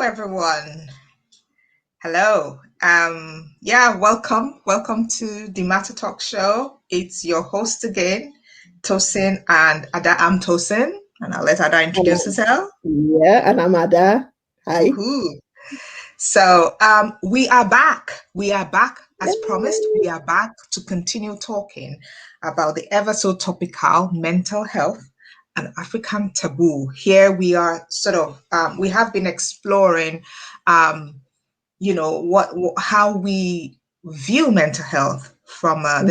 everyone. Hello. Welcome to the Matter Talk Show. It's your host again, Tosin and Ada. I'm Tosin, and I'll let Ada introduce herself. Yeah, and I'm Ada. Hi. Woohoo. So we are back. We are back as promised. Yay. We are back to continue talking about the ever so topical mental health and African taboo. Here we are we have been exploring how we view mental health from Mhm.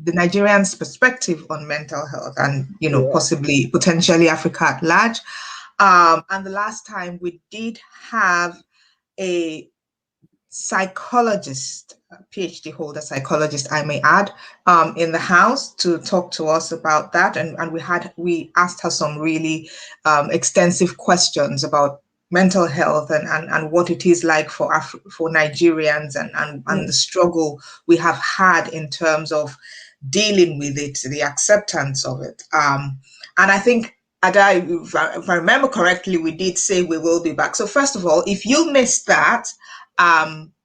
the Nigerian's perspective on mental health, and Yeah. possibly potentially Africa at large. And the last time we did have a psychologist, a PhD holder psychologist, I may add, in the house to talk to us about that. And we asked her some really extensive questions about mental health and what it is like for Nigerians and the Mm. struggle we have had in terms of dealing with it, the acceptance of it. And I think Ada, if I remember correctly, we did say we will be back. So first of all, if you missed that,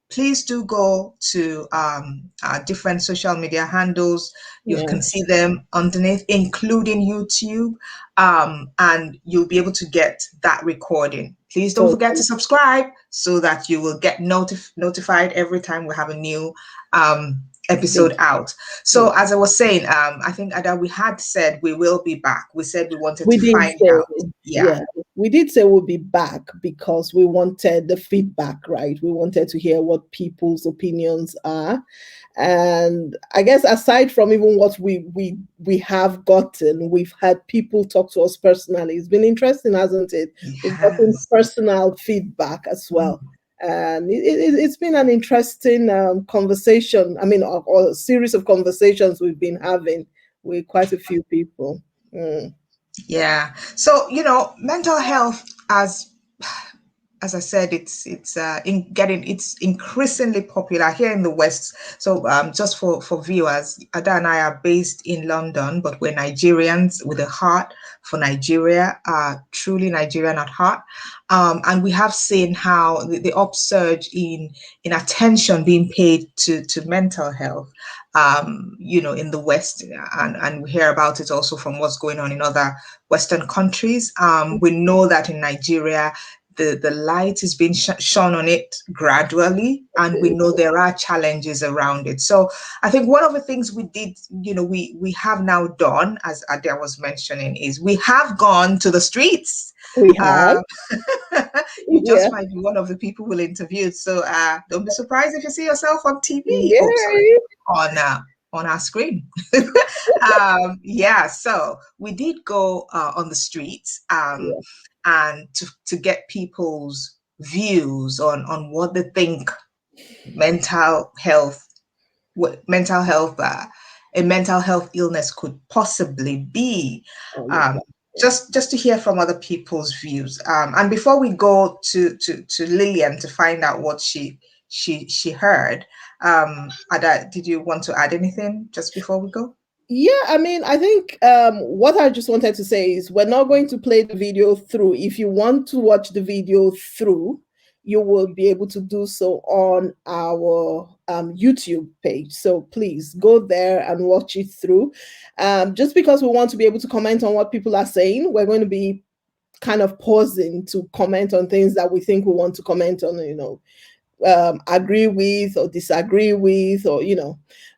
please do go to our different social media handles. You Yeah. can see them underneath, including YouTube, and you'll be able to get that recording. Please don't So forget to subscribe so that you will get notified every time we have a new episode big. out. So, Yeah. as I was saying, I think Ada, we had said we will be back. We said we wanted We to did find say, out. Yeah. yeah, we did say we'll be back because we wanted the feedback, right? We wanted to hear what people's opinions are. And I guess aside from even what we have gotten, we've had people talk to us personally. It's been interesting, hasn't it? We've gotten Yes. personal feedback as well. And it's been an interesting conversation. I mean, or a series of conversations we've been having with quite a few people. Mm. Yeah. So, mental health, as I said, it's increasingly popular here in the West. So just for viewers, Ada and I are based in London, but we're Nigerians with a heart for Nigeria, truly Nigerian at heart. And we have seen how the upsurge in attention being paid to mental health, in the West, and we hear about it also from what's going on in other Western countries. We know that in Nigeria, the light is being shone on it gradually, and we know there are challenges around it. So I think one of the things we did, we have now done, as Adair was mentioning, is we have gone to the streets. We have. Um, you just Yeah. might be one of the people we'll interview. So don't be surprised if you see yourself on TV. Oh, sorry, Yay. on our screen. So we did go on the streets, Yeah. and to get people's views on what they think mental health, what mental health, a mental health illness could possibly be. Oh, yeah. Um, just to hear from other people's views. And before we go to Lilian to find out what she heard, Ada, did you want to add anything just before we go? Yeah, I mean, I think what I just wanted to say is we're not going to play the video through. If you want to watch the video through, you will be able to do so on our YouTube page. So please go there and watch it through. Just because we want to be able to comment on what people are saying, we're going to be kind of pausing to comment on things that we think we want to comment on, agree with or disagree with,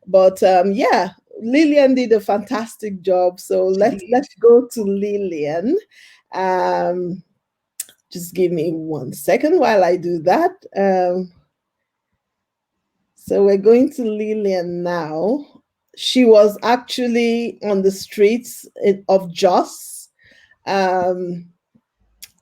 but yeah, Lilian did a fantastic job, so let's go to Lilian. um just give me 1 second while I do that. So we're going to Lilian now. She was actually on the streets of Jos, um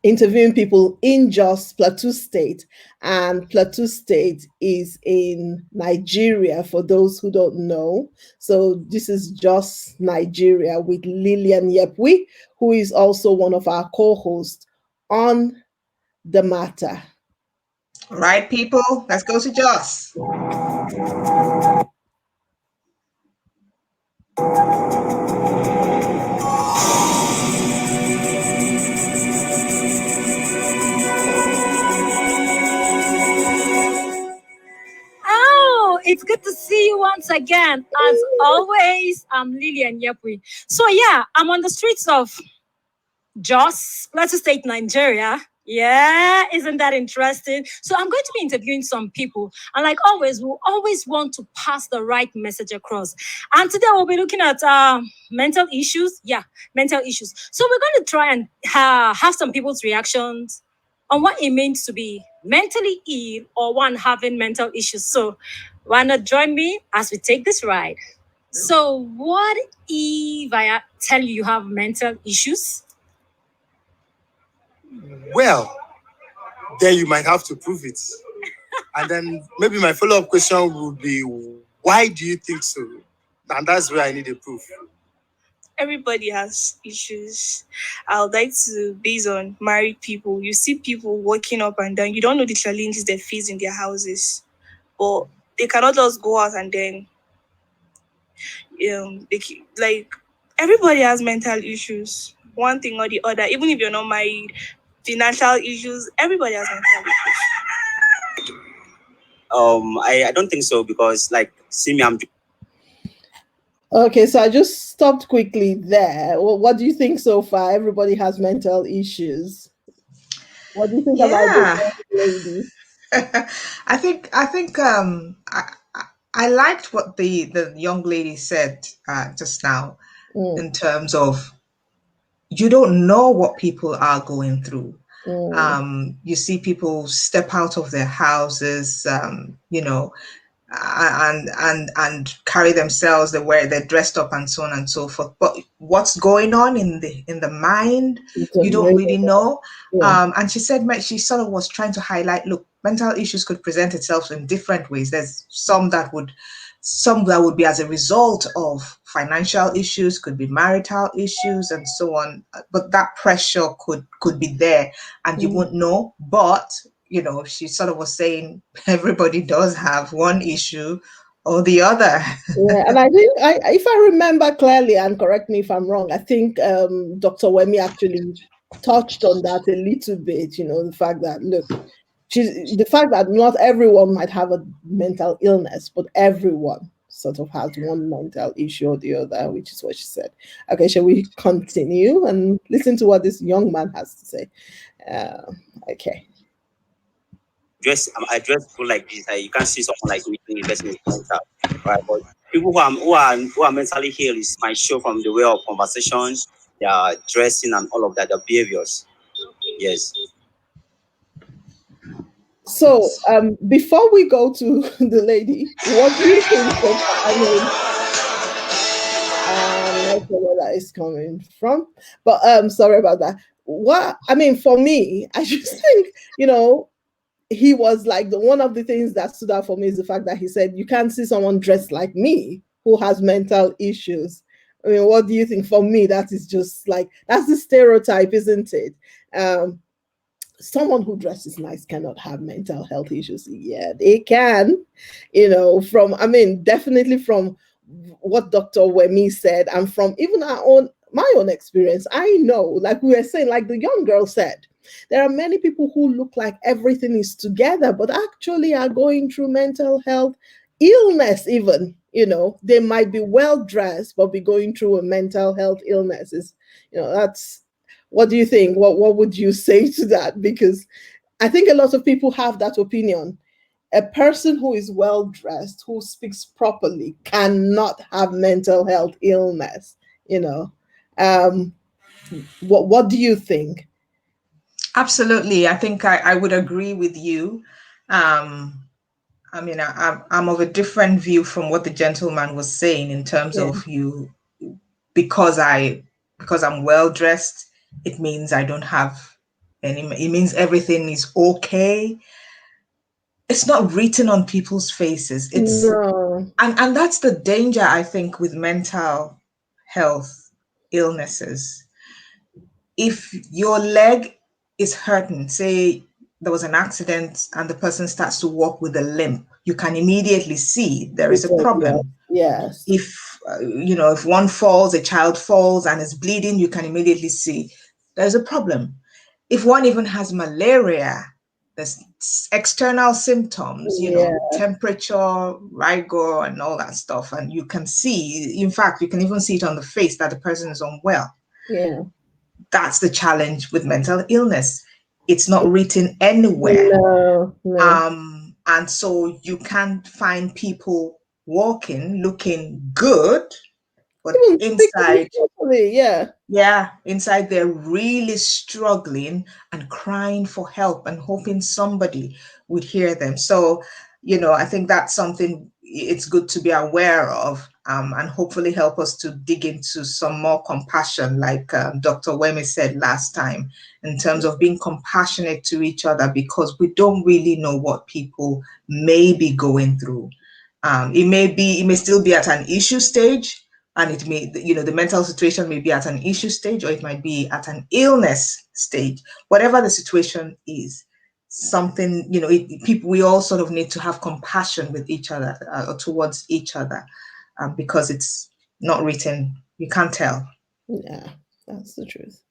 interviewing people in Jos, Plateau State. And Plateau State is in Nigeria, for those who don't know. So this is Jos, Nigeria, with Lilian Yepwi, who is also one of our co-hosts on the matter. All right, people, let's go to Joss. It's good to see you once again. As always, I'm Lilian Yepui. So yeah, I'm on the streets of Jos, Plateau State, Nigeria. Yeah, isn't that interesting? So I'm going to be interviewing some people, and like always, we'll always want to pass the right message across. And today we'll be looking at mental issues. Yeah, mental issues. So we're going to try and have some people's reactions on what it means to be mentally ill or one having mental issues. So why not join me as we take this ride? So what if I tell you have mental issues? Well, then you might have to prove it. And then maybe my follow-up question would be, why do you think so? And that's where I need a proof. Everybody has issues. I would like to, based on married people, you see people walking up and down. You don't know the challenges they face in their houses, but they cannot just go out and then, like, everybody has mental issues, one thing or the other. Even if you're not married, financial issues, everybody has mental issues. I don't think so, because like, see me, I'm Okay, so I just stopped quickly there. Well, what do you think so far? Everybody has mental issues. What do you think about this lady? I liked what the young lady said just now in terms of you don't know what people are going through. You see people step out of their houses, and carry themselves the way they're dressed up and so on and so forth. But what's going on in the mind, you don't really know. And she said she sort of was trying to highlight, look, mental issues could present itself in different ways. There's some that would be as a result of financial issues, could be marital issues and so on. But that pressure could be there and you won't know. But she sort of was saying everybody does have one issue or the other. Yeah, and I think if I remember clearly, and correct me if I'm wrong, I think Dr. Wemi actually touched on that a little bit. The fact that not everyone might have a mental illness, but everyone sort of has one mental issue or the other, which is what she said. Okay, shall we continue and listen to what this young man has to say? Okay. I dress people like this. You can't see someone like me doing investment in mental, right? But people who are mentally ill is might show from the way of conversation, their dressing, and all of that, their behaviors. Yes. So, before we go to the lady, what do you think so far? I mean, I'm not sure where that is coming from, but sorry about that. For me, I just think, he was like one of the things that stood out for me is the fact that he said, you can't see someone dressed like me who has mental issues. I mean, what do you think? For me, that is just like, that's the stereotype, isn't it? Someone who dresses nice cannot have mental health issues. Yeah, they can, definitely from what Dr. Wemi said, and from even my own experience. I know, like we were saying, like the young girl said, there are many people who look like everything is together, but actually are going through mental health illness even. They might be well dressed, but be going through a mental health illness. That's, what do you think? What would you say to that? Because I think a lot of people have that opinion. A person who is well dressed, who speaks properly, cannot have mental health illness. What do you think? Absolutely. I think I would agree with you. I'm of a different view from what the gentleman was saying in terms of you, because I'm well dressed, it means I don't have it means everything is okay. It's not written on people's faces. And that's the danger, I think, with mental health illnesses. If your leg is hurting, say there was an accident and the person starts to walk with a limp, you can immediately see there is a problem. Yes. If one falls, a child falls and is bleeding, you can immediately see there's a problem. If one even has malaria there's external symptoms, temperature, rigor, and all that stuff. And you can see, in fact, you can even see it on the face that the person is unwell. Yeah. That's the challenge with mental illness. It's not written anywhere. No. And so you can't find people walking, looking good, but inside, inside they're really struggling and crying for help and hoping somebody would hear them. So, I think that's something it's good to be aware of, and hopefully help us to dig into some more compassion, like Dr. Wemi said last time, in terms of being compassionate to each other, because we don't really know what people may be going through. It may still be at an issue stage, and it may, the mental situation may be at an issue stage, or it might be at an illness stage. Whatever the situation is, something, people, we all sort of need to have compassion with each other, or towards each other, because it's not written. You can't tell. Yeah, that's the truth.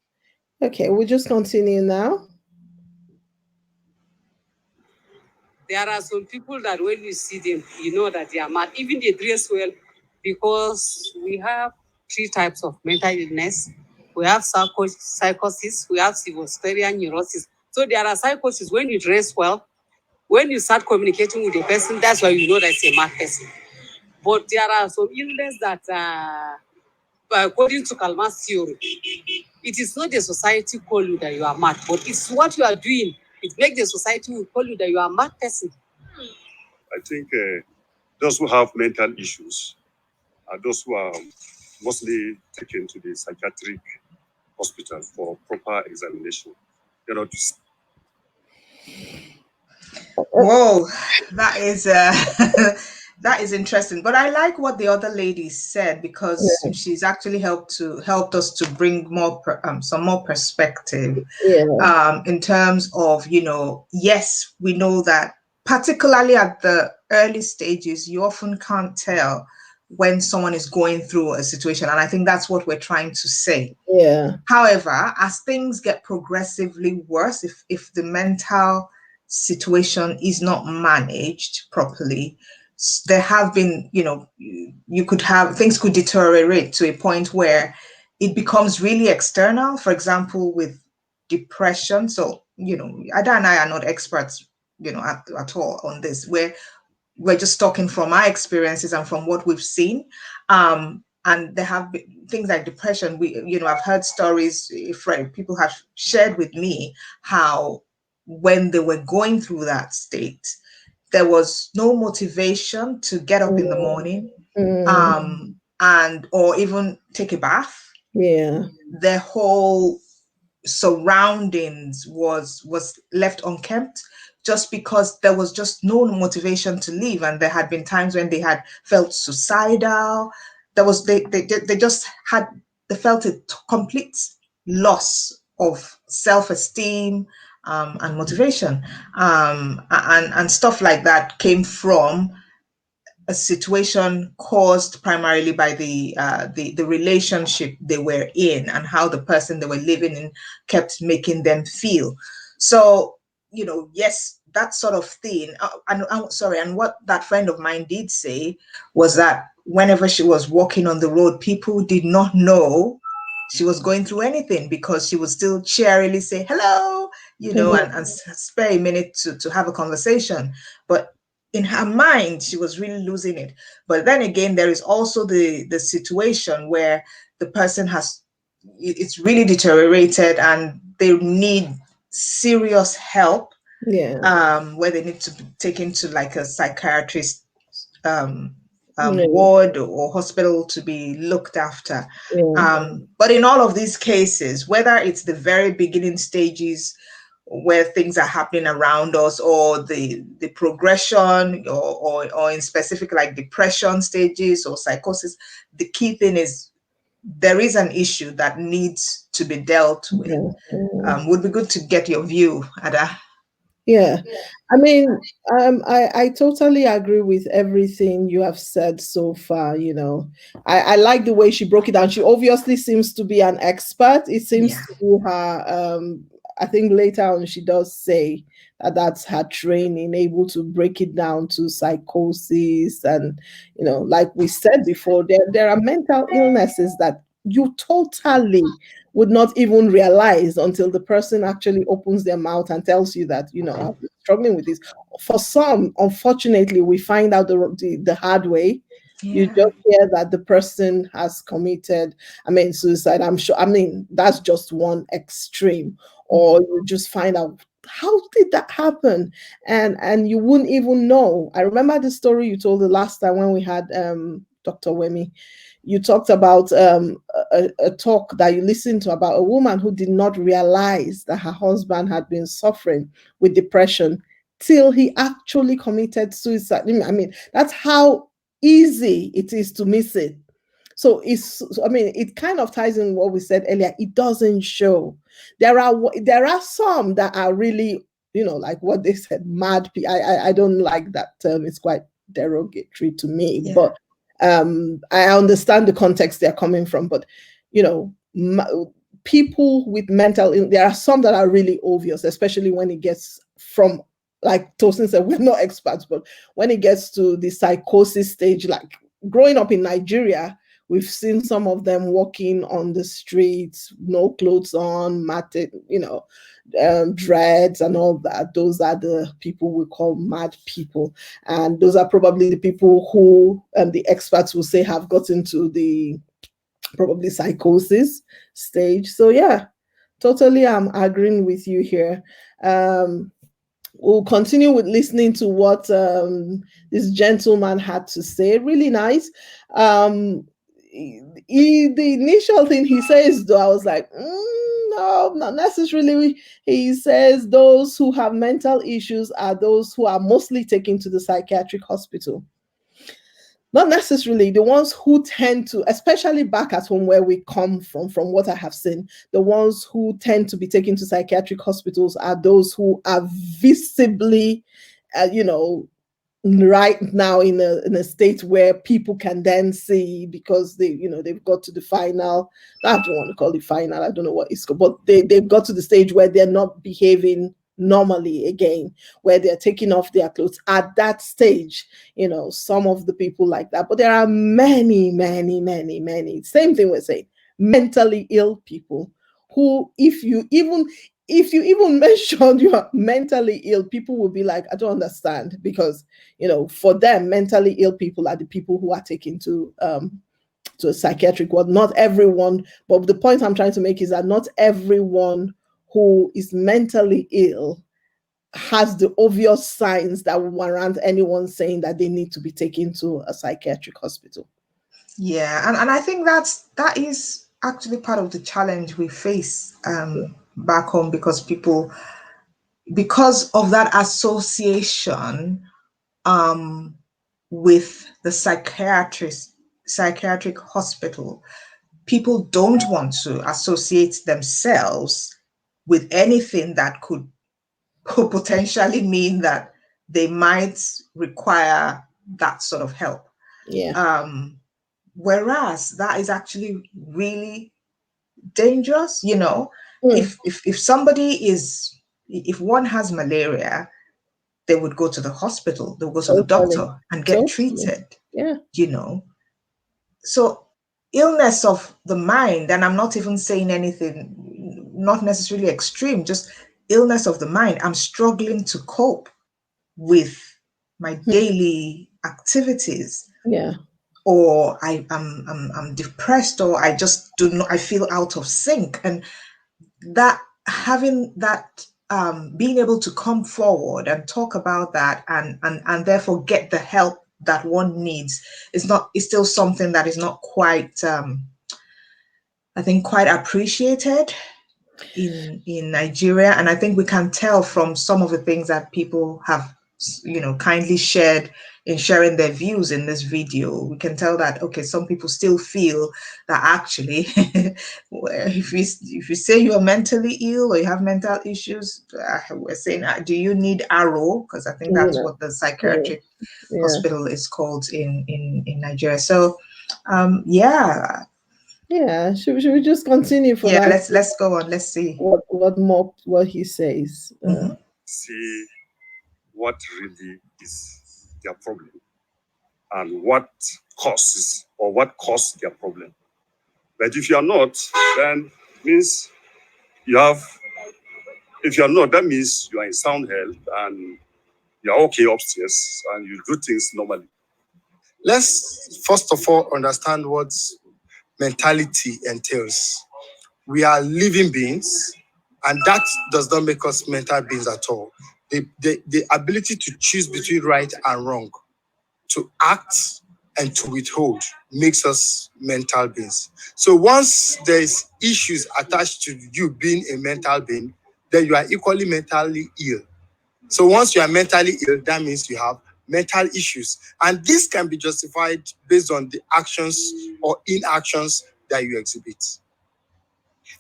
Okay, we'll just continue now. There are some people that when you see them, you know that they are mad. Even they dress well, because we have 3 types of mental illness. We have psychosis, we have schizophrenia, neurosis. So there are psychosis when you dress well, when you start communicating with a person, that's why you know that's a mad person. But there are some illness that, according to Kalma's theory, it is not the society call you that you are mad, but it's what you are doing. It makes the society will call you that you are a mad person. I think those who have mental issues are those who are mostly taken to the psychiatric hospital for proper examination. Whoa, that is that is interesting. But I like what the other lady said, because she's actually helped us to bring more some more perspective, in terms of, yes, we know that particularly at the early stages, you often can't tell when someone is going through a situation, and I think that's what we're trying to say. However, as things get progressively worse, if the mental situation is not managed properly, there have been, things could deteriorate to a point where it becomes really external. For example, with depression. So, Ada and I are not experts, at all on this. We're just talking from our experiences and from what we've seen. And there have been things like depression. I've heard stories, people have shared with me how when they were going through that state, there was no motivation to get up in the morning, or even take a bath. Their whole surroundings was left unkempt, just because there was just no motivation to live. And there had been times when they had felt suicidal. They felt a complete loss of self-esteem, and motivation, and stuff like that came from a situation caused primarily by the relationship they were in, and how the person they were living in kept making them feel. So, yes, that sort of thing. And what that friend of mine did say was that whenever she was walking on the road, people did not know she was going through anything, because she would still cheerily say hello, and spare a minute to have a conversation. But in her mind, she was really losing it. But then again, there is also the situation where the person it's really deteriorated, and they need serious help, where they need to be taken to like a psychiatrist ward or hospital to be looked after. But in all of these cases, whether it's the very beginning stages where things are happening around us, or the progression, or in specific like depression stages or psychosis, the key thing is there is an issue that needs to be dealt with. Would be good to get your view, Ada. Yeah, I mean, I totally agree with everything you have said so far. I like the way she broke it down. She obviously seems to be an expert. It seems to be her I think later on she does say that that's her training, able to break it down to psychosis. And, like we said before, there are mental illnesses that you totally would not even realize until the person actually opens their mouth and tells you that, I've been struggling with this. For some, unfortunately, we find out the hard way. You just hear that the person has committed, suicide. I'm sure, that's just one extreme. Or you just find out, how did that happen? And you wouldn't even know. I remember the story you told the last time when we had Dr. Wemi. You talked about a talk that you listened to about a woman who did not realize that her husband had been suffering with depression till he actually committed suicide. That's how easy it is to miss it. So it kind of ties in what we said earlier. It doesn't show. There are some that are really, like what they said, mad people. I don't like that term. It's quite derogatory to me, but I understand the context they're coming from. But people with mental illness, there are some that are really obvious, especially when it gets from, like Tosin said, we're not experts, but when it gets to the psychosis stage, like growing up in Nigeria, we've seen some of them walking on the streets, no clothes on, matted, dreads and all that. Those are the people we call mad people. And those are probably the people who the experts will say have gotten to the probably psychosis stage. So yeah, totally I'm agreeing with you here. We'll continue with listening to what this gentleman had to say. Really nice. The initial thing he says, though, I was like, no, not necessarily. He says those who have mental issues are those who are mostly taken to the psychiatric hospital. Not necessarily. The ones who tend to, especially back at home where we come from what I have seen, the ones who tend to be taken to psychiatric hospitals are those who are visibly, right now in a state where people can then see, because they've got to the final. I don't want to call it final. I don't know what it's called, but they've got to the stage where they're not behaving normally again, where they're taking off their clothes. At that stage, some of the people like that. But there are many, many, many, many. Same thing we're saying. Mentally ill people who, if you even mention you are mentally ill, people will be like, I don't understand, because for them, mentally ill people are the people who are taken to a psychiatric ward. Not everyone, but the point I'm trying to make is that not everyone who is mentally ill has the obvious signs that will warrant anyone saying that they need to be taken to a psychiatric hospital. Yeah, and I think that is actually part of the challenge we face back home, because because of that association with the psychiatric hospital, people don't want to associate themselves with anything that could potentially mean that they might require that sort of help. Yeah. Whereas that is actually really dangerous. If somebody if one has malaria, they would go to the hospital, they'll go to the doctor and get treated. Yeah. So illness of the mind, and I'm not even saying anything, not necessarily extreme, just illness of the mind. I'm struggling to cope with my daily activities. Yeah. Or I'm depressed, or I just do not, I feel out of sync. And that having that being able to come forward and talk about that and therefore get the help that one needs is still something that is not quite I think quite appreciated in Nigeria. And I think we can tell from some of the things that people have kindly shared in sharing their views in this video. We can tell that, okay, some people still feel that actually if you say you're mentally ill or you have mental issues, we're saying, do you need arrow? Because I think that's what the psychiatric hospital is called in Nigeria. So yeah, Yeah, should we just continue for Yeah, that? let's go on. Let's see. What he says. See what really is their problem and what causes or what caused their problem. But if you are not, then means you have. If you are not, that means you are in sound health and you are okay upstairs and you do things normally. Let's first of all understand what mentality entails. We are living beings, and that does not make us mental beings at all. The ability to choose between right and wrong, to act and to withhold, makes us mental beings. So once there's issues attached to you being a mental being, then you are equally mentally ill. So once you are mentally ill, that means you have mental issues. And this can be justified based on the actions or inactions that you exhibit.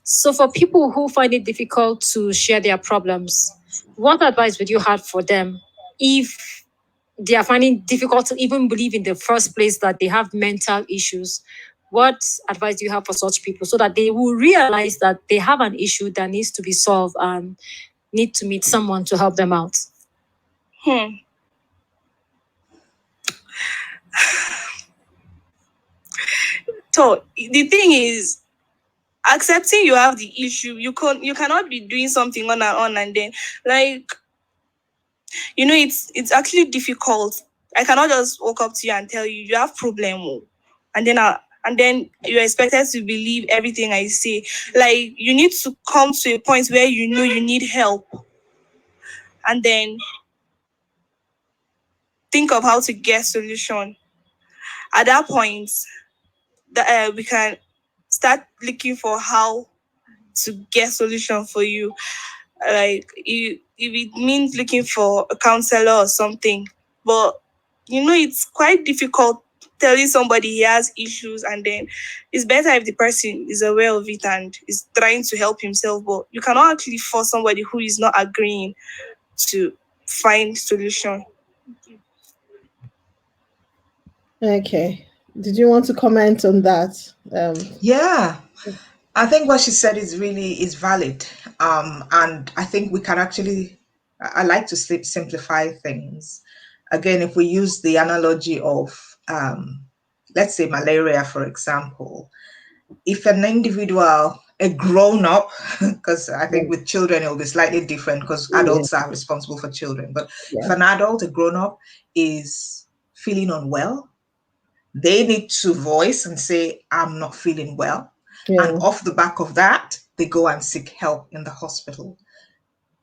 So for people who find it difficult to share their problems, what advice would you have for them if they are finding it difficult to even believe in the first place that they have mental issues? What advice do you have for such people so that they will realize that they have an issue that needs to be solved and need to meet someone to help them out? So the thing is, accepting you have the issue, you cannot be doing something on and then, like, it's actually difficult. I cannot just walk up to you and tell you you have problem, and then you're expected to believe everything I say. Like, you need to come to a point where you know you need help, and then think of how to get solution. At that point, we can start looking for how to get solution for you. Like, if it means looking for a counselor or something, but it's quite difficult telling somebody he has issues, and then it's better if the person is aware of it and is trying to help himself. But you cannot actually force somebody who is not agreeing to find solution. Okay. Did you want to comment on that? Yeah, I think what she said is valid. And I think we can actually, I like to simplify things. Again, if we use the analogy of, let's say malaria, for example, if an individual, a grown up, because I think with children it will be slightly different because adults are responsible for children. But if an adult, a grown up, is feeling unwell, they need to voice and say, I'm not feeling well. And off the back of that, they go and seek help in the hospital.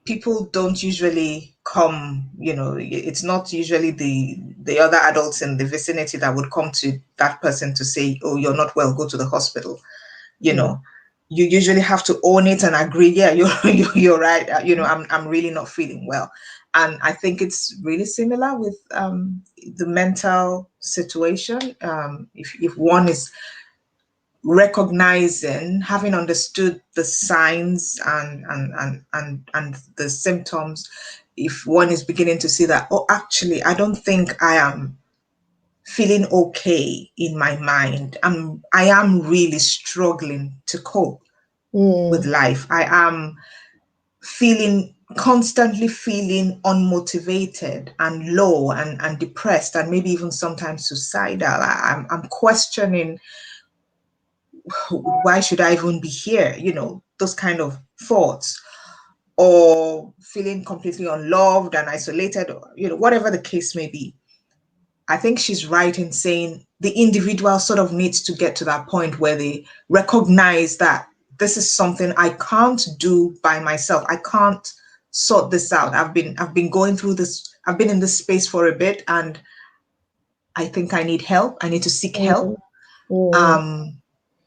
People don't usually come, it's not usually the other adults in the vicinity that would come to that person to say, oh, you're not well, go to the hospital. You usually have to own it and agree, yeah, you're right. I'm really not feeling well. And I think it's really similar with the mental situation. If one is recognizing, having understood the signs and the symptoms, if one is beginning to see that, oh, actually, I don't think I am feeling okay in my mind. I am really struggling to cope with life. I am constantly feeling unmotivated and low and depressed and maybe even sometimes suicidal. I'm questioning, why should I even be here? Those kind of thoughts, or feeling completely unloved and isolated, whatever the case may be. I think she's right in saying the individual sort of needs to get to that point where they recognize that this is something I can't do by myself. I can't sort this out. I've been going through this. I've been in this space for a bit, and I think I need help. I need to seek help.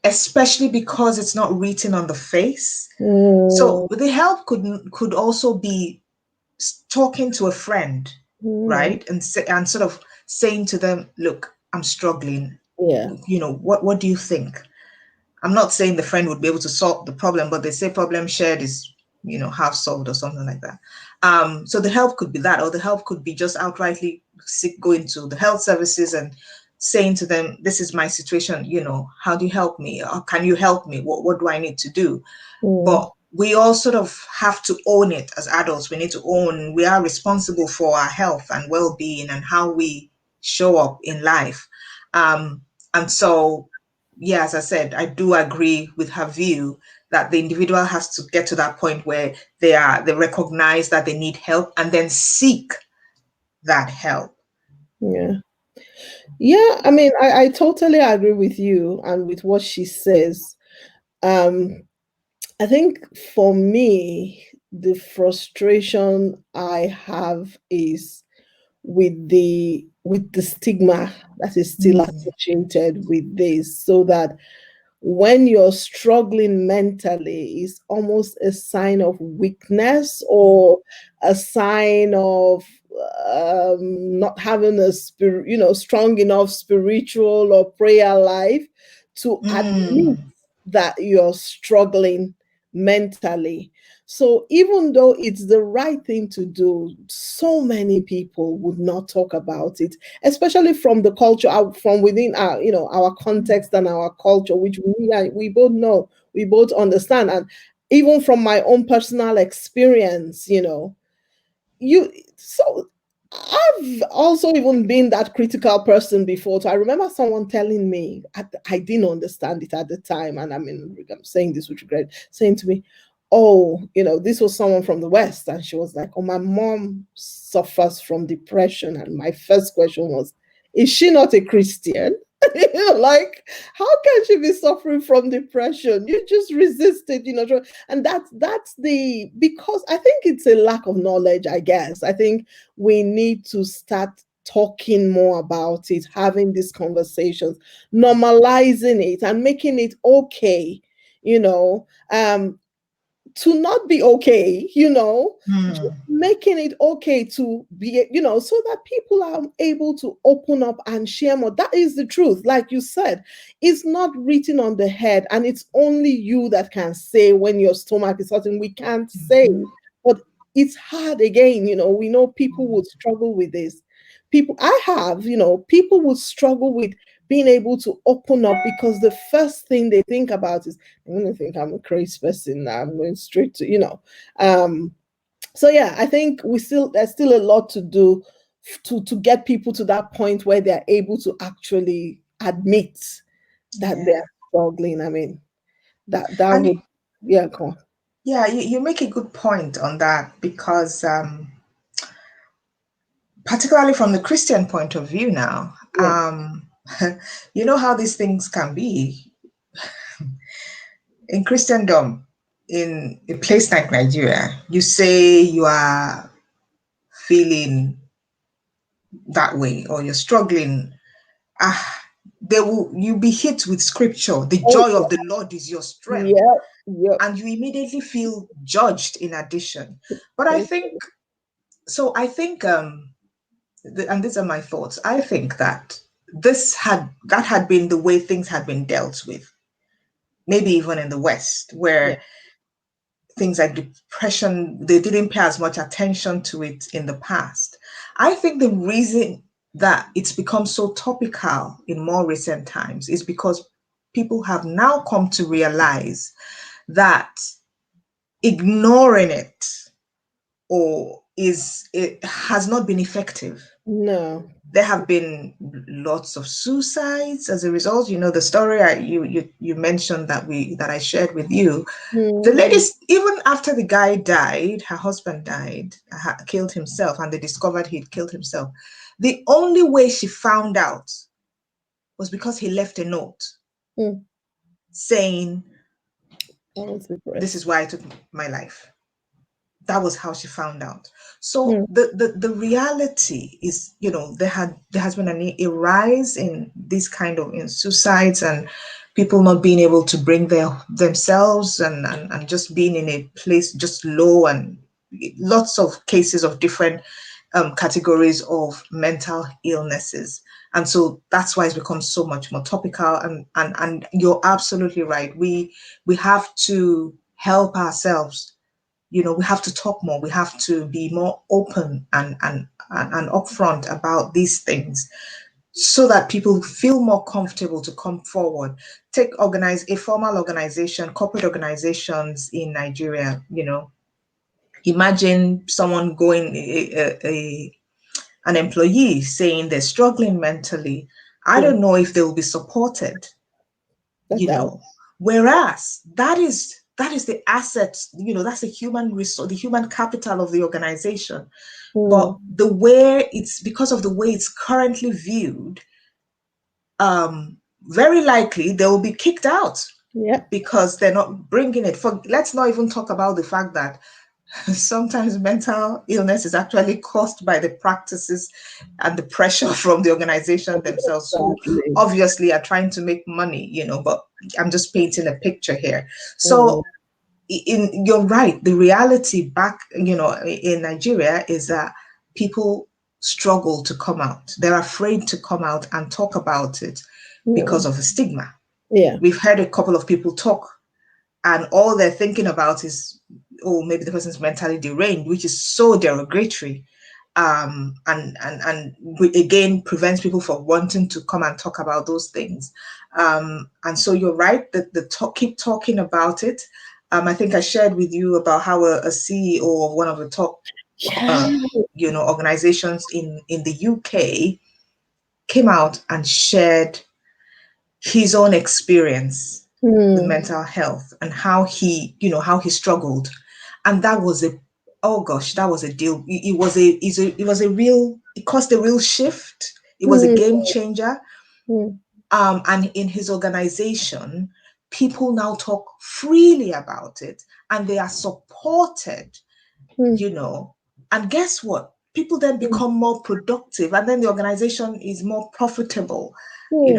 Especially because it's not written on the face. So the help could also be talking to a friend, right? And sort of saying to them, look, I'm struggling. What do you think? I'm not saying the friend would be able to solve the problem, but they say problem shared is, half solved or something like that. So the help could be that, or the help could be just outrightly going to the health services and saying to them, this is my situation, how do you help me? Or can you help me? What do I need to do? But we all sort of have to own it as adults. We need to own we are responsible for our health and well-being and how we show up in life. And so, yeah, as I said, I do agree with her view that the individual has to get to that point where they recognize that they need help and then seek that help. Yeah, I mean, I totally agree with you and with what she says. I think for me, the frustration I have is with the stigma that is still associated with this, so that when you're struggling mentally is almost a sign of weakness or a sign of not having a spirit, strong enough spiritual or prayer life to admit that you're struggling mentally. So even though it's the right thing to do, so many people would not talk about it, especially from the culture, from within our, our context and our culture, which we both know, we both understand. And even from my own personal experience, so I've also even been that critical person before. So I remember someone telling me, I didn't understand it at the time, and I mean, I'm saying this with regret, saying to me, oh, this was someone from the West, and she was like, oh, my mom suffers from depression. And my first question was, is she not a Christian? Like, how can she be suffering from depression? You just resist it, and that's because I think it's a lack of knowledge, I guess. I think we need to start talking more about it, having these conversations, normalizing it and making it okay, to not be okay, just making it okay to be, so that people are able to open up and share more. That is the truth. Like you said, it's not written on the head, and it's only you that can say when your stomach is hurting. We can't say, but it's hard again. We know people would struggle with this. People would struggle with being able to open up, because the first thing they think about is, I'm going to think I'm a crazy person now. I'm going straight to, so yeah, I think there's still a lot to do to get people to that point where they're able to actually admit that they're struggling. I mean, that would, yeah, go on. Yeah, you make a good point on that, because particularly from the Christian point of view now, you know how these things can be. In Christendom, in a place like Nigeria, you say you are feeling that way or you're struggling, you be hit with scripture. The joy of the Lord is your strength. And you immediately feel judged in addition. But I think, and these are my thoughts, I think that that had been the way things had been dealt with, maybe even in the West, where things like depression, they didn't pay as much attention to it in the past. I think the reason that it's become so topical in more recent times is because people have now come to realize that ignoring it it has not been effective. No. There have been lots of suicides as a result. The story you mentioned that I shared with you. The ladies, even after the guy died, her husband died, killed himself, and they discovered he'd killed himself. The only way she found out was because he left a note saying, "This is why I took my life." That was how she found out. So the reality is, there has been a rise in this kind of suicides and people not being able to bring themselves and just being in a place just low, and lots of cases of different categories of mental illnesses. And so that's why it's become so much more topical. And you're absolutely right. We have to help ourselves. We have to talk more. We have to be more open and upfront about these things so that people feel more comfortable to come forward. Take a formal organization, corporate organizations in Nigeria, imagine someone going, an employee saying they're struggling mentally. I don't know if they will be supported, whereas that is the asset, that's the human resource, the human capital of the organization. But because of the way it's currently viewed, very likely they will be kicked out. Because they're not bringing it. Let's not even talk about the fact that sometimes mental illness is actually caused by the practices and the pressure from the organization themselves, who obviously are trying to make money, but I'm just painting a picture here. So you're right. The reality back, in Nigeria is that people struggle to come out. They're afraid to come out and talk about it because of the stigma. We've heard a couple of people talk, and all they're thinking about is, oh, maybe the person's mentally deranged, which is so derogatory, and again prevents people from wanting to come and talk about those things. And so you're right that keep talking about it. I think I shared with you about how a CEO of one of the top, organizations in the UK came out and shared his own experience with mental health and how he struggled. And that was that was a deal. It caused a real shift. It was a game changer. And in his organization, people now talk freely about it, and they are supported, and guess what? People then become more productive, and then the organization is more profitable,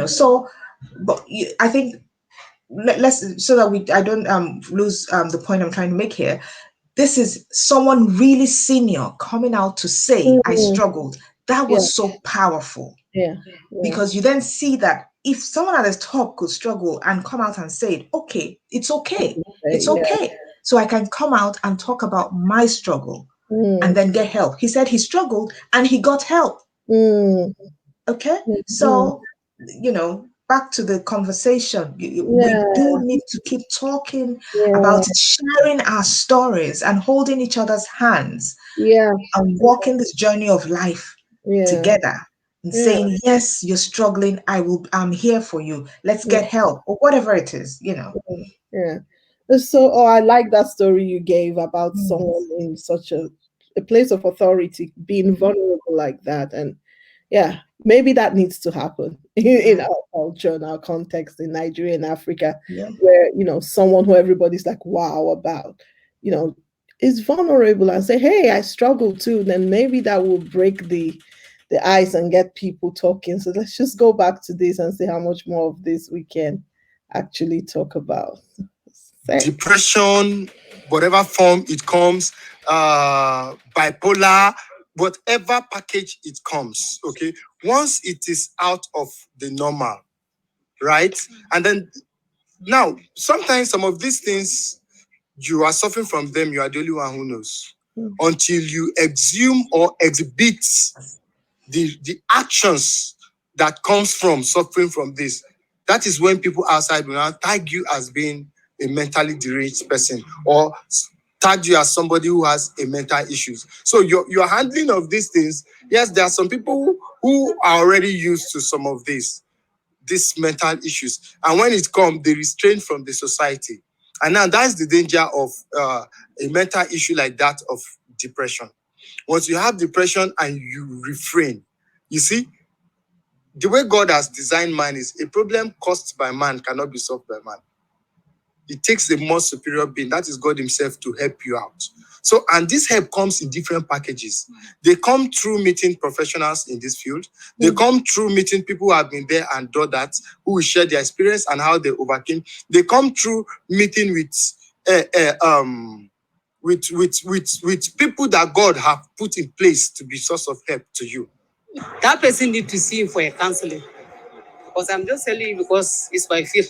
so, but I think let's, so that I don't lose the point I'm trying to make here. This is someone really senior coming out to say, I struggled. That was so powerful. Because you then see that if someone at the top could struggle and come out and say it, okay, it's okay. It's okay. So I can come out and talk about my struggle and then get help. He said he struggled and he got help. Okay. So, back to the conversation. We do need to keep talking about it, sharing our stories and holding each other's hands and walking this journey of life together and saying, yes, you're struggling. I'm here for you. Let's get help, or whatever it is, So, I like that story you gave about someone in such a place of authority being vulnerable like that. And maybe that needs to happen in our culture, in our context, in Nigeria and Africa, where, someone who everybody's like, wow, about, is vulnerable and say, hey, I struggle too. Then maybe that will break the ice and get people talking. So let's just go back to this and see how much more of this we can actually talk about. Depression, whatever form it comes, bipolar, whatever package it comes, okay? Once it is out of the normal, right? And then now, sometimes some of these things, you are suffering from them, you are the only one who knows. Until you exhume or exhibit the actions that comes from suffering from this. That is when people outside will now tag you as being a mentally deranged person, or tag you as somebody who has a mental issues. So your handling of these things, yes, there are some people who are already used to some of these mental issues. And when it comes, they restrain from the society. And now that's the danger of a mental issue like that of depression. Once you have depression and you refrain, you see, the way God has designed man is a problem caused by man cannot be solved by man. It takes a more superior being, that is God himself, to help you out. So, and this help comes in different packages. They come through meeting professionals in this field. They come through meeting people who have been there and done that, who will share their experience and how they overcame. They come through meeting with people that God have put in place to be source of help to you. That person need to see him for a counseling. Because I'm just telling you because it's my field.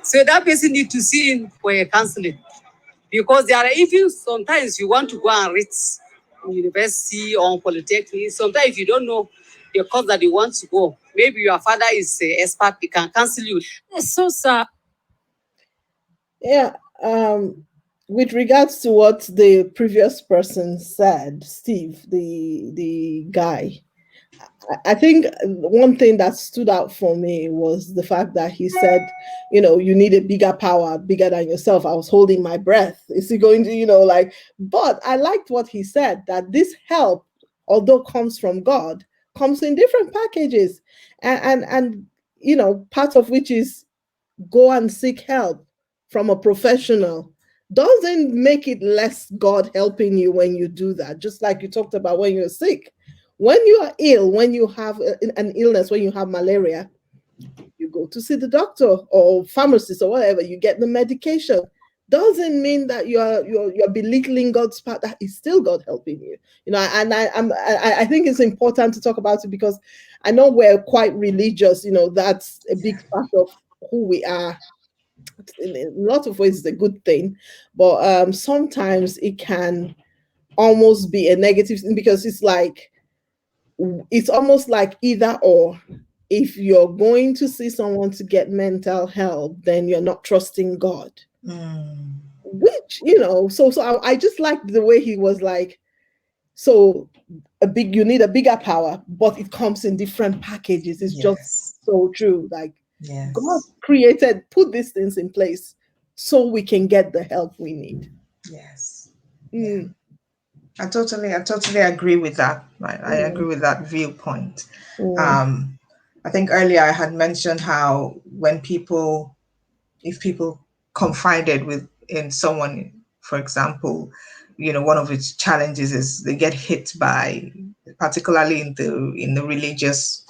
So that person need to see him for a counseling. Because there are, even sometimes you want to go and read in university or polytechnic, sometimes if you don't know the course that you want to go, maybe your father is an expert, he can counsel you. So, sir, Yeah. With regards to what the previous person said, Steve, the guy, I think one thing that stood out for me was the fact that he said, you need a bigger power, bigger than yourself. I was holding my breath. Is he going to, but I liked what he said, that this help, although comes from God, comes in different packages. And part of which is go and seek help from a professional doesn't make it less God helping you when you do that. Just like you talked about when you're sick. When you are ill, when you have an illness, when you have malaria, you go to see the doctor or pharmacist or whatever, you get the medication. Doesn't mean that you're belittling God's part. That is still God helping you. And I think it's important to talk about it because I know we're quite religious. That's a big part of who we are. In a lot of ways, it's a good thing, but sometimes it can almost be a negative thing because it's almost like either or. If you're going to see someone to get mental help, then you're not trusting God. Which, so I just liked the way he was like, so you need a bigger power, but it comes in different packages. It's just so true. Like God put these things in place so we can get the help we need. Yes. Yeah. I totally agree with that. I agree with that viewpoint. I think earlier I had mentioned how when if people confided in someone, for example, one of its challenges is they get hit by, particularly in the religious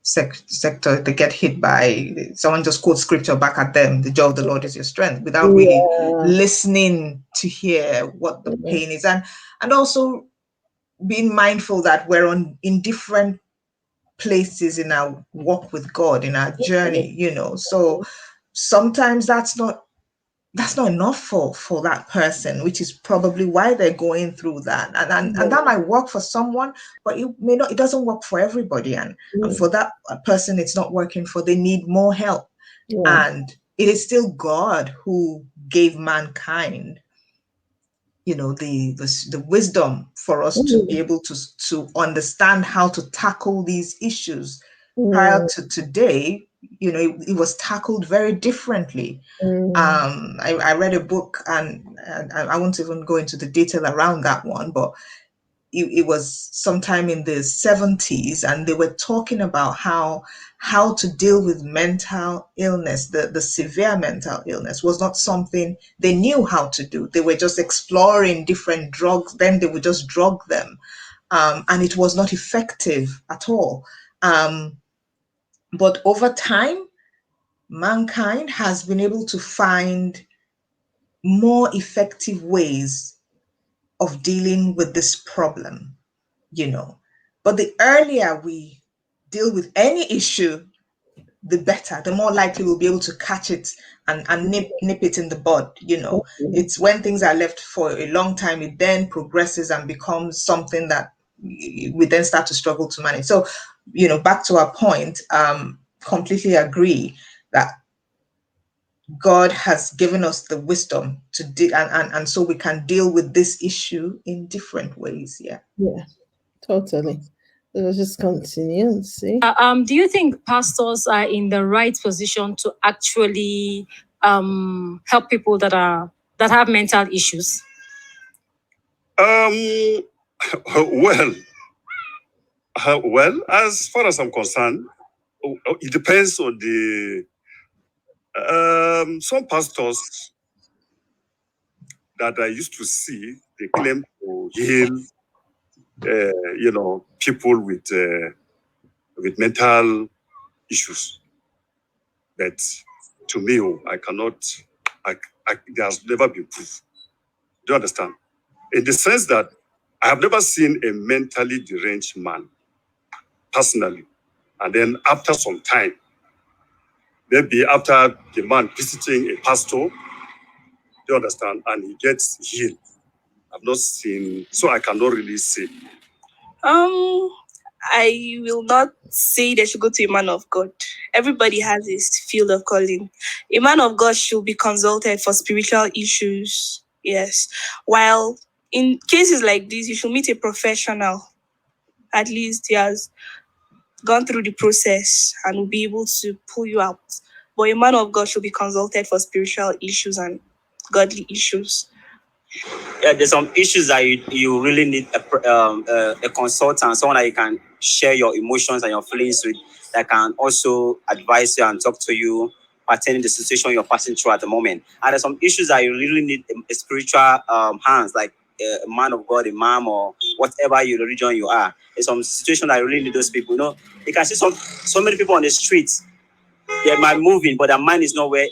sector, they get hit by someone just quotes scripture back at them, the joy of the Lord is your strength, without really listening to hear what the pain is, and also being mindful that we're in different places in our walk with God, in our journey, so sometimes that's not enough for that person, which is probably why they're going through that, and that might work for someone, but it doesn't work for everybody, and for that person it's not working for, they need more help. And it is still God who gave mankind the wisdom for us to be able to understand how to tackle these issues. Prior to today, it was tackled very differently. I read a book, and I won't even go into the detail around that one, but it was sometime in the 70s, and they were talking about how to deal with mental illness. The severe mental illness was not something they knew how to do. They were just exploring different drugs. Then they would just drug them, and it was not effective at all. But over time, mankind has been able to find more effective ways of dealing with this problem. But the earlier we deal with any issue, the better, the more likely we'll be able to catch it and nip it in the bud. It's when things are left for a long time, it then progresses and becomes something that we then start to struggle to manage. So, back to our point, completely agree that God has given us the wisdom to deal, and so we can deal with this issue in different ways. Yeah, totally. Let's just continue and see. Do you think pastors are in the right position to actually help people that have mental issues? Well, as far as I'm concerned, it depends on the some pastors that I used to see, they claim to heal, people with mental issues. But to me, I cannot. There's never been proof. Do you understand? In the sense that I have never seen a mentally deranged man personally, and then after some time, maybe after the man visiting a pastor, do you understand, and he gets healed. I've not seen, so I cannot really say. I will not say they should go to a man of God. Everybody has his field of calling. A man of God should be consulted for spiritual issues. Yes. While in cases like this, you should meet a professional. At least he has gone through the process and will be able to pull you out. But a man of God should be consulted for spiritual issues and godly issues. Yeah, there's some issues that you really need a consultant, someone that you can share your emotions and your feelings with, that can also advise you and talk to you pertaining the situation you're passing through at the moment. And there's some issues that you really need a spiritual hands, like a man of God, a mom, or whatever your religion you are. There's some situation that you really need those people. You know, you can see so many people on the streets. They might moving, but their mind is not where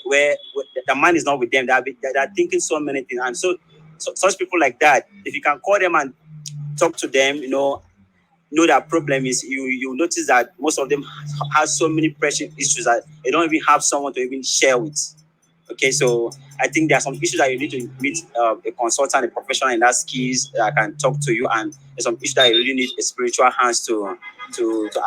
their mind is not with them. They're thinking so many things, and so such people like that, if you can call them and talk to them, know that problem is you notice that most of them have so many pressing issues that they don't even have someone to even share with. Okay, so I think there are some issues that you need to meet a consultant, a professional in that skills that can talk to you, and there's some issues that you really need a spiritual hands to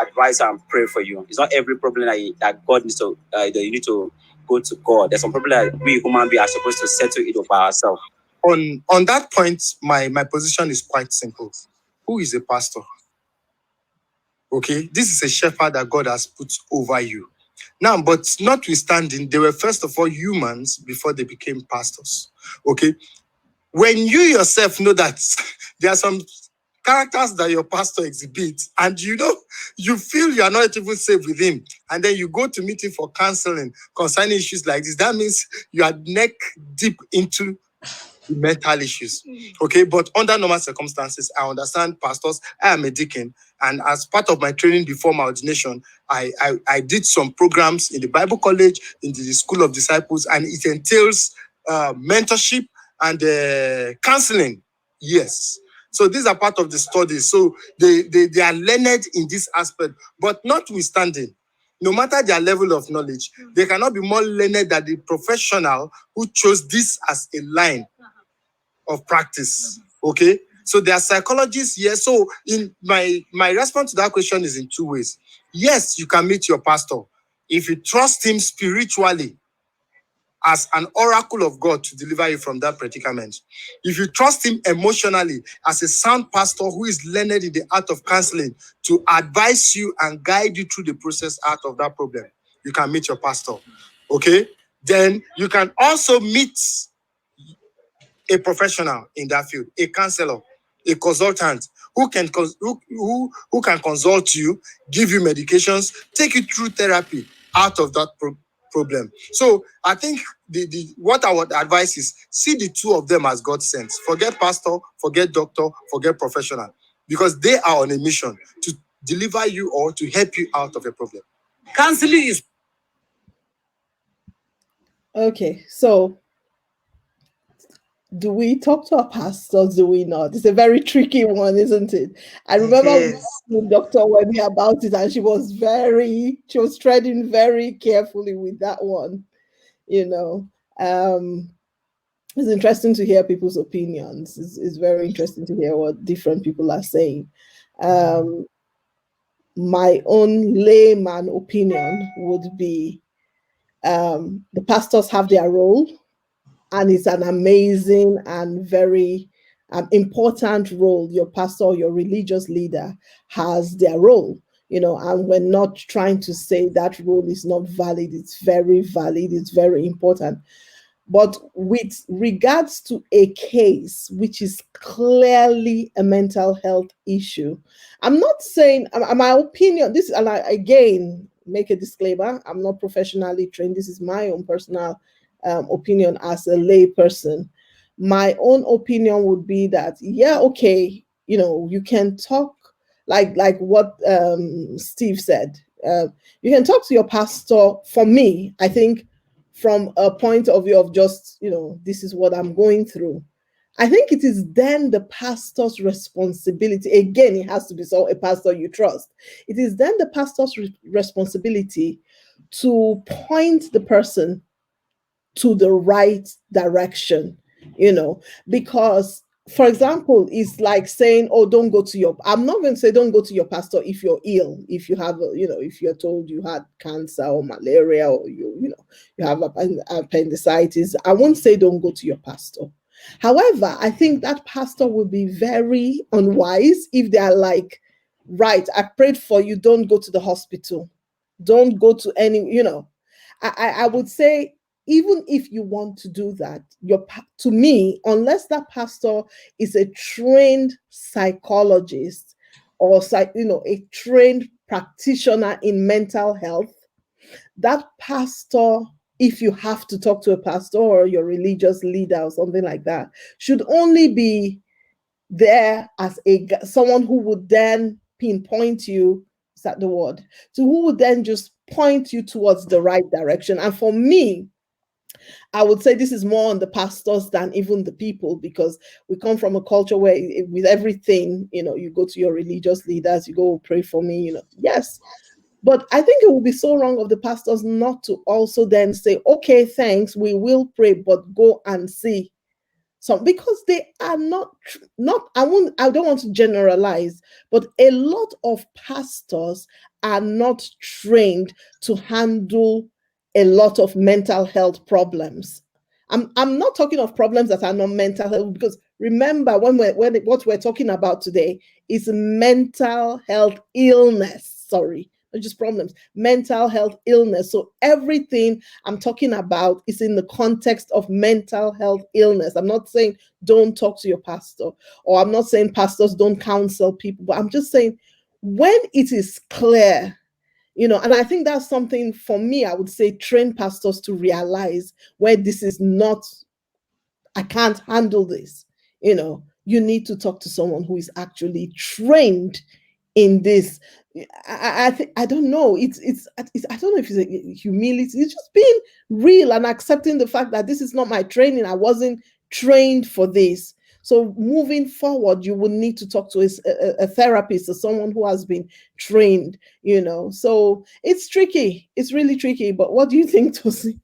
advise and pray for you. It's not every problem that God needs to that you need to go to God. There's some problem that we human beings are supposed to settle it by ourselves. On that point, my position is quite simple. Who is a pastor? Okay, this is a shepherd that God has put over you. Now, but notwithstanding, they were first of all humans before they became pastors. Okay, when you yourself know that there are some characters that your pastor exhibits, and you feel you are not even safe with him, and then you go to meet him for counseling concerning issues like this, that means you are neck deep into mental issues. Okay, but under normal circumstances, I understand pastors. I am a deacon, and as part of my training before my ordination, I did some programs in the Bible College, in the School of Disciples, and it entails mentorship and counseling. Yes. So these are part of the studies. So they are learned in this aspect, but notwithstanding, no matter their level of knowledge, they cannot be more learned than the professional who chose this as a line of practice. Okay, so there are psychologists here. So in my response to that question is in two ways. Yes, you can meet your pastor if you trust him spiritually as an oracle of God to deliver you from that predicament. If you trust him emotionally as a sound pastor who is learned in the art of counseling to advise you and guide you through the process out of that problem, you can meet your pastor. Okay, then you can also meet a professional in that field, a counselor, a consultant who can consult you, give you medications, take you through therapy out of that problem. So I think what I would advise is see the two of them as God sent. Forget pastor, forget doctor, forget professional, because they are on a mission to deliver you or to help you out of a problem. Counseling is Okay, so do we talk to our pastors? Do we not? It's a very tricky one, isn't it? I remember asking Dr. Webby about it, and she was treading very carefully with that one. It's interesting to hear people's opinions. It's very interesting to hear what different people are saying. My own layman opinion would be the pastors have their role, and it's an amazing and very important role. Your pastor, your religious leader has their role, and we're not trying to say that role is not valid. It's very valid. It's very important. But with regards to a case which is clearly a mental health issue, I'm not saying, my opinion, and I again make a disclaimer, I'm not professionally trained. This is my own personal opinion as a lay person. My own opinion would be that, yeah, okay, you can talk like what Steve said. You can talk to your pastor. For me, I think from a point of view of just, this is what I'm going through, I think it is then the pastor's responsibility. Again, it has to be a pastor you trust. It is then the pastor's responsibility to point the person to the right direction, because for example, it's like saying, "Oh, don't go to your." I'm not going to say don't go to your pastor if you're ill, if you have, if you're told you had cancer or malaria, or you have appendicitis. I won't say don't go to your pastor. However, I think that pastor will be very unwise if they are like, "Right, I prayed for you. Don't go to the hospital. Don't go to any." I would say, even if you want to do that, to me, unless that pastor is a trained psychologist or a trained practitioner in mental health, that pastor, if you have to talk to a pastor or your religious leader or something like that, should only be there as someone who would then pinpoint you. Is that the word? So who would then just point you towards the right direction? And for me, I would say this is more on the pastors than even the people, because we come from a culture where with everything, you go to your religious leaders, you go pray for me, yes. But I think it would be so wrong of the pastors not to also then say, "Okay, thanks, we will pray, but go and see." So because they are not I don't want to generalize, but a lot of pastors are not trained to handle a lot of mental health problems. I'm not talking of problems that are not mental health, because remember, what we're talking about today is mental health illness. Sorry, not just problems, mental health illness. So everything I'm talking about is in the context of mental health illness. I'm not saying don't talk to your pastor, or I'm not saying pastors don't counsel people, but I'm just saying when it is clear, and I think that's something for me, I would say train pastors to realize where this is not, I can't handle this. You need to talk to someone who is actually trained in this. I don't know. It's I don't know if it's a humility. It's just being real and accepting the fact that this is not my training. I wasn't trained for this. So moving forward, you will need to talk to a therapist or someone who has been trained. So it's tricky. It's really tricky. But what do you think, Tosin?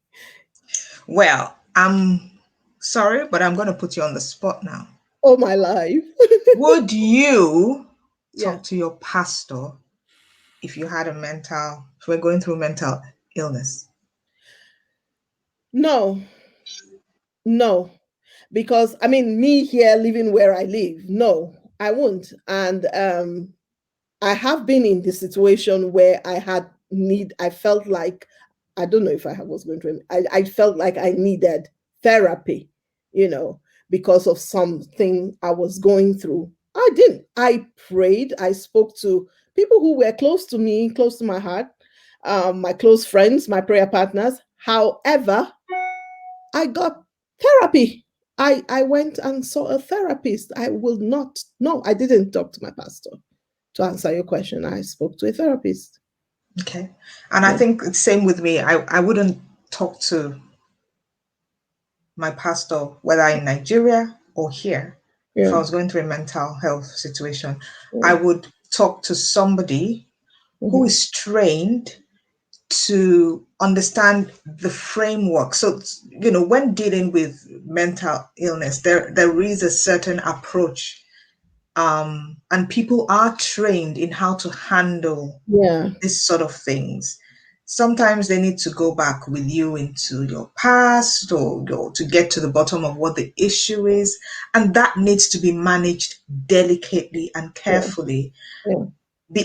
Well, I'm sorry, but I'm going to put you on the spot now. Oh, my life. Would you Yeah. talk to your pastor if you had if we're going through mental illness? No, because me here living where I live, no, I won't. And I have been in the situation where I felt like, I don't know if I was going to, I felt like I needed therapy, because of something I was going through. I didn't. I prayed. I spoke to people who were close to me, close to my heart, my close friends, my prayer partners. However, I got therapy. I went and saw a therapist. No, I didn't talk to my pastor. To answer your question, I spoke to a therapist. Okay. And I think it's same with me. I wouldn't talk to my pastor, whether in Nigeria or here, if I was going through a mental health situation. I would talk to somebody who is trained to understand the framework. So, when dealing with mental illness, there is a certain approach, and people are trained in how to handle this sort of things. Sometimes they need to go back with you into your past, or to get to the bottom of what the issue is, and that needs to be managed delicately and carefully.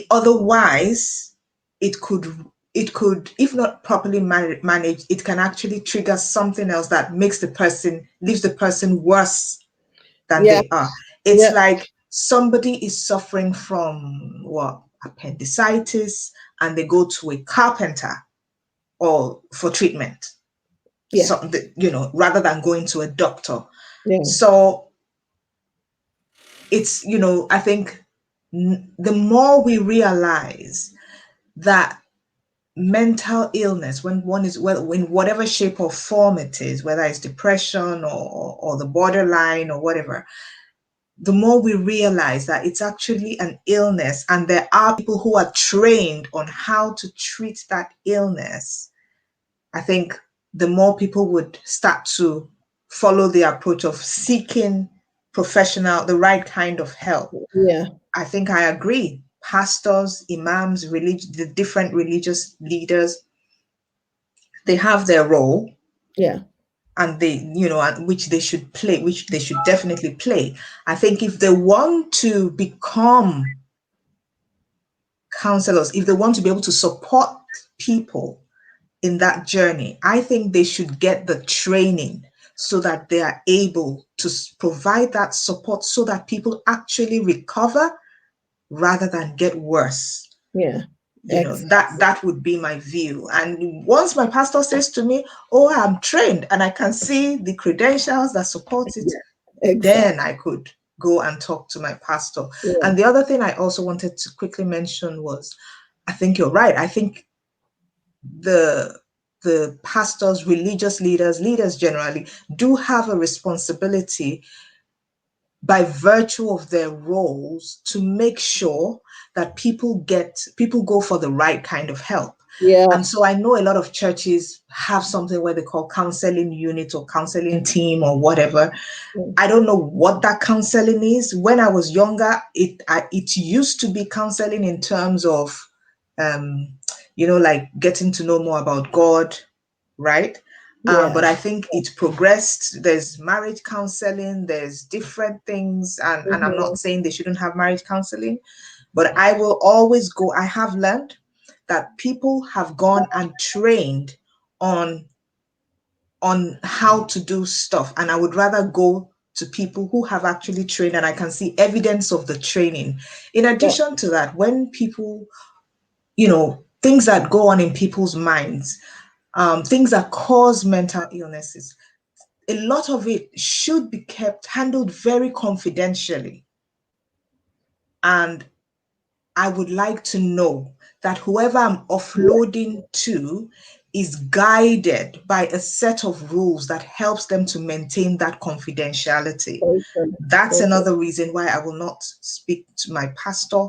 Otherwise, it could, if not properly managed, it can actually trigger something else that leaves the person worse than they are. It's like somebody is suffering from appendicitis, and they go to a carpenter or for treatment. So, rather than going to a doctor. So it's, I think the more we realize that mental illness, when one is, well, in whatever shape or form it is, whether it's depression or the borderline or whatever, the more we realize that it's actually an illness, and there are people who are trained on how to treat that illness, I think the more people would start to follow the approach of seeking the right kind of help. Yeah. I think I agree. Pastors, imams, the different religious leaders, they have their role. Yeah. And which they should play, which they should definitely play. I think if they want to become counselors, if they want to be able to support people in that journey, I think they should get the training so that they are able to provide that support so that people actually recover rather than get worse. Yeah. That would be my view. And once my pastor says to me, oh, I'm trained and I can see the credentials that support it, then I could go and talk to my pastor. Yeah. And the other thing I also wanted to quickly mention was, I think you're right. I think the pastors, religious leaders generally do have a responsibility by virtue of their roles to make sure that people go for the right kind of help. Yeah. And so I know a lot of churches have something where they call counseling unit or counseling team or whatever. I don't know what that counseling is. When I was younger, it used to be counseling in terms of, like getting to know more about God, right? Yeah. But I think it progressed. There's marriage counseling, there's different things. And I'm not saying they shouldn't have marriage counseling, but I will always go. I have learned that people have gone and trained on how to do stuff. And I would rather go to people who have actually trained and I can see evidence of the training. In addition to that, when people, things that go on in people's minds, things that cause mental illnesses, a lot of it should be handled very confidentially. And I would like to know that whoever I'm offloading to is guided by a set of rules that helps them to maintain that confidentiality. That's another reason why I will not speak to my pastor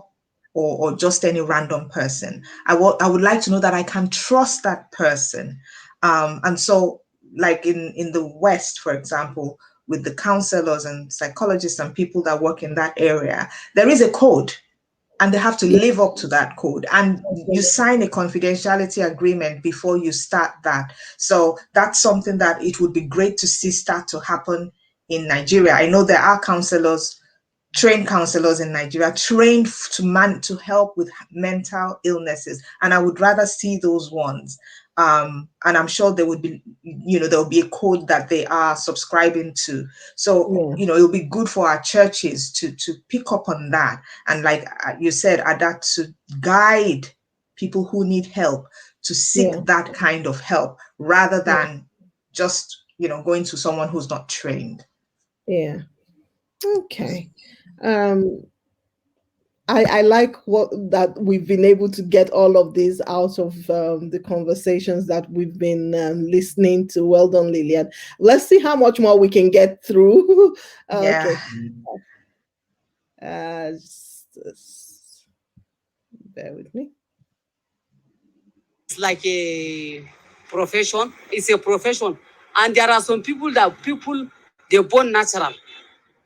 or just any random person. I would like to know that I can trust that person. And so, like in the West, for example, with the counselors and psychologists and people that work in that area, there is a code. And they have to live up to that code. And you sign a confidentiality agreement before you start that. So that's something that it would be great to see start to happen in Nigeria. I know there are trained counselors in Nigeria, trained to help with mental illnesses. And I would rather see those ones. And I'm sure there would be, there will be a code that they are subscribing to. So, it'll be good for our churches to pick up on that. And like you said, Ada, to guide people who need help to seek that kind of help rather than just, going to someone who's not trained. Yeah. Okay. I like that we've been able to get all of this out of the conversations that we've been listening to. Well done, Lilian. Let's see how much more we can get through. Okay. Just bear with me. It's like a profession. It's a profession. And there are some people they're born natural.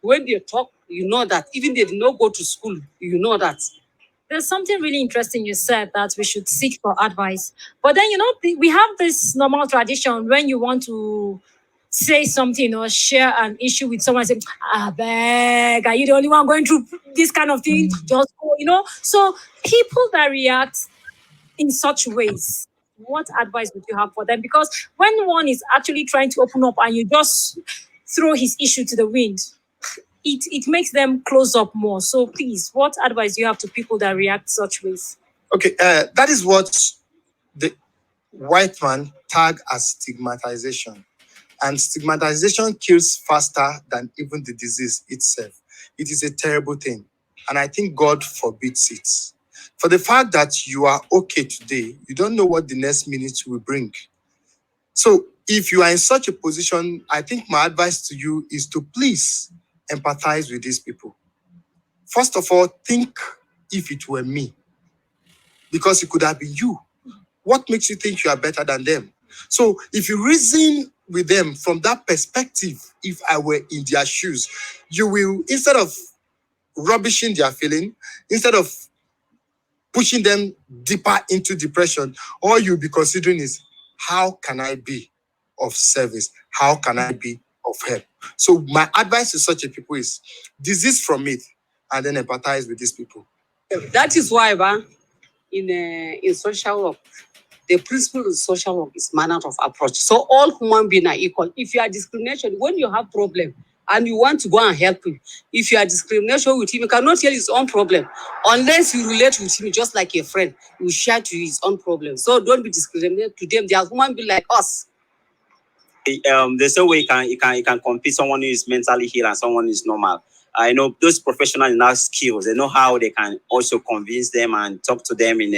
When they talk, you know that. Even they did not go to school, you know that. There's something really interesting you said, that we should seek for advice. But then, we have this normal tradition when you want to say something or share an issue with someone, say, beg, are you the only one going through this kind of thing? Just go, So people that react in such ways, what advice would you have for them? Because when one is actually trying to open up and you just throw his issue to the wind, it makes them close up more. So please, what advice do you have to people that react such ways? Okay, that is what the white man tag as stigmatization. And stigmatization kills faster than even the disease itself. It is a terrible thing. And I think God forbids it. For the fact that you are okay today, you don't know what the next minute will bring. So if you are in such a position, I think my advice to you is to please empathize with these people. First of all, think if it were me, because it could have been you. What makes you think you are better than them? So if you reason with them from that perspective. If I were in their shoes, you will, instead of rubbishing their feeling, instead of pushing them deeper into depression, all you'll be considering is, how can I be of service? How can I be of help? So my advice to such a people is desist from it and then empathize with these people. That is why, in social work, the principle of social work is manner of approach. So all human beings are equal. If you are discrimination, when you have problem and you want to go and help him, if you are discrimination with him, you cannot tell his own problem unless you relate with him just like a friend. You share to his own problem. So don't be discriminated to them. They are human beings like us. There's no way you can compete someone who is mentally ill and someone who is normal. I know those professionals in our skills, they know how they can also convince them and talk to them in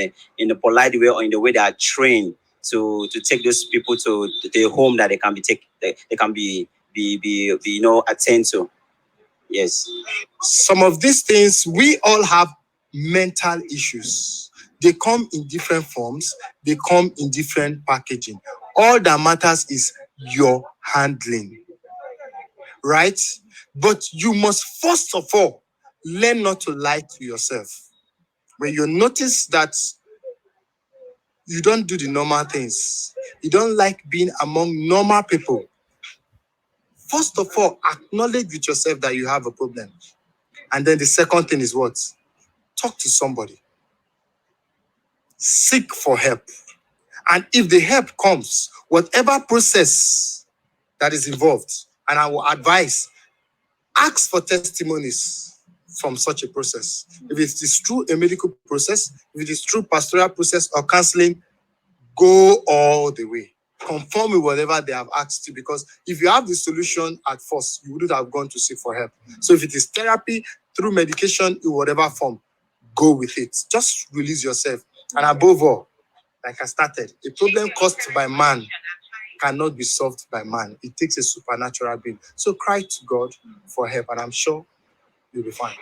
a polite way or in the way they are trained to take those people to the home that they can be attend to. Yes. Some of these things, we all have mental issues. They come in different forms, they come in different packaging. All that matters is your handling, right? But you must first of all learn not to lie to yourself. When you notice that you don't do the normal things, you don't like being among normal people, first of all, acknowledge with yourself that you have a problem. And then the second thing is what? Talk to somebody. Seek for help. And if the help comes, whatever process that is involved, and I will advise, ask for testimonies from such a process. If it is through a medical process, if it is through pastoral process or counseling, go all the way. Conform with whatever they have asked you, because if you have the solution at first, you wouldn't have gone to seek for help. So if it is therapy, through medication, in whatever form, go with it. Just release yourself. And above all, like I started, a problem caused by man cannot be solved by man. It takes a supernatural being. So cry to God for help, and I'm sure you'll be fine.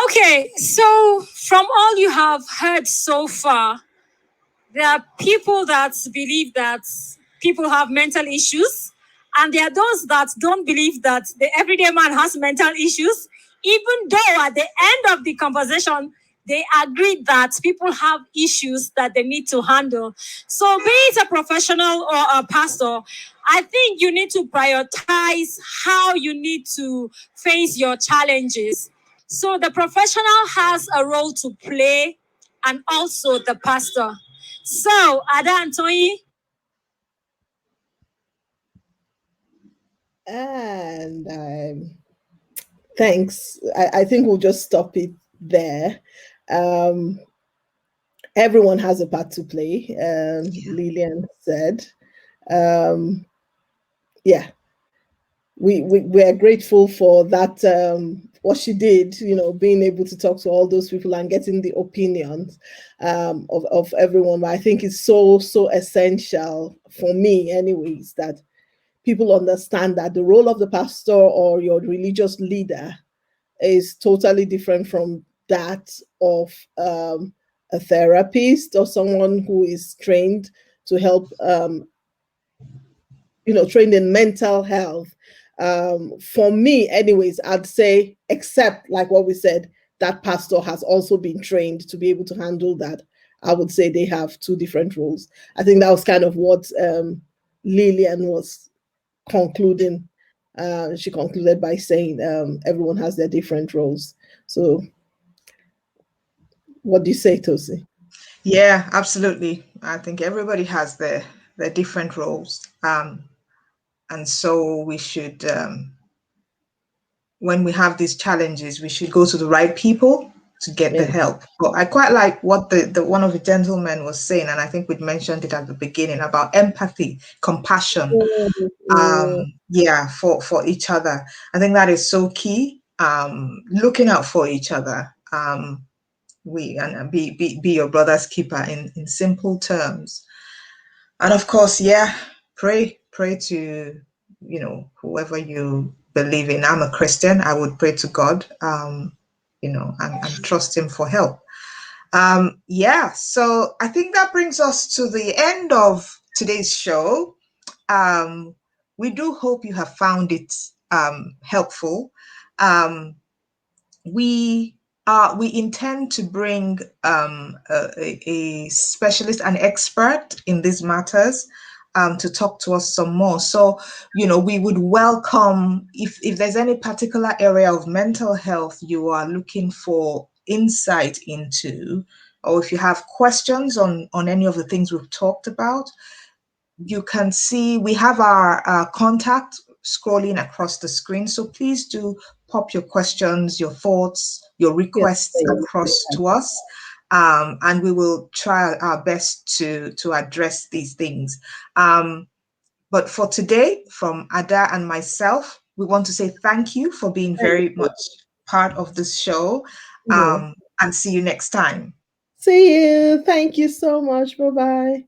Okay, so from all you have heard so far, there are people that believe that people have mental issues, and there are those that don't believe that the everyday man has mental issues, even though at the end of the conversation, they agree that people have issues that they need to handle. So be it a professional or a pastor, I think you need to prioritize how you need to face your challenges. So the professional has a role to play, and also the pastor. So, Ada Antoine. And thanks. I think we'll just stop it there. Everyone has a part to play, Lilian said. We are grateful for that, what she did, being able to talk to all those people and getting the opinions of everyone. But I think it's so essential for me anyways, that people understand that the role of the pastor or your religious leader is totally different from that of a therapist or someone who is trained to help, trained in mental health. For me, anyways, I'd say, except like what we said, that pastor has also been trained to be able to handle that. I would say they have two different roles. I think that was kind of what Lilian was concluding. She concluded by saying everyone has their different roles. So what do you say, Tosin? Yeah, absolutely. I think everybody has their different roles. And so we should, when we have these challenges, we should go to the right people to get the help. But I quite like what the one of the gentlemen was saying, and I think we mentioned it at the beginning, about empathy, compassion, for each other. I think that is so key. Looking out for each other. Be your brother's keeper in simple terms. And of course, pray to, whoever you believe in. I'm a Christian. I would pray to God, and trust him for help. So I think that brings us to the end of today's show. We do hope you have found it helpful. Um, we intend to bring a specialist, an expert in these matters, to talk to us some more. So, we would welcome if there's any particular area of mental health you are looking for insight into, or if you have questions on any of the things we've talked about. You can see we have our contact scrolling across the screen. So please do pop your questions, your thoughts, your requests across to us. And we will try our best to address these things. But for today, from Ada and myself, we want to say thank you for being very much part of this show, and see you next time. See you. Thank you so much. Bye-bye.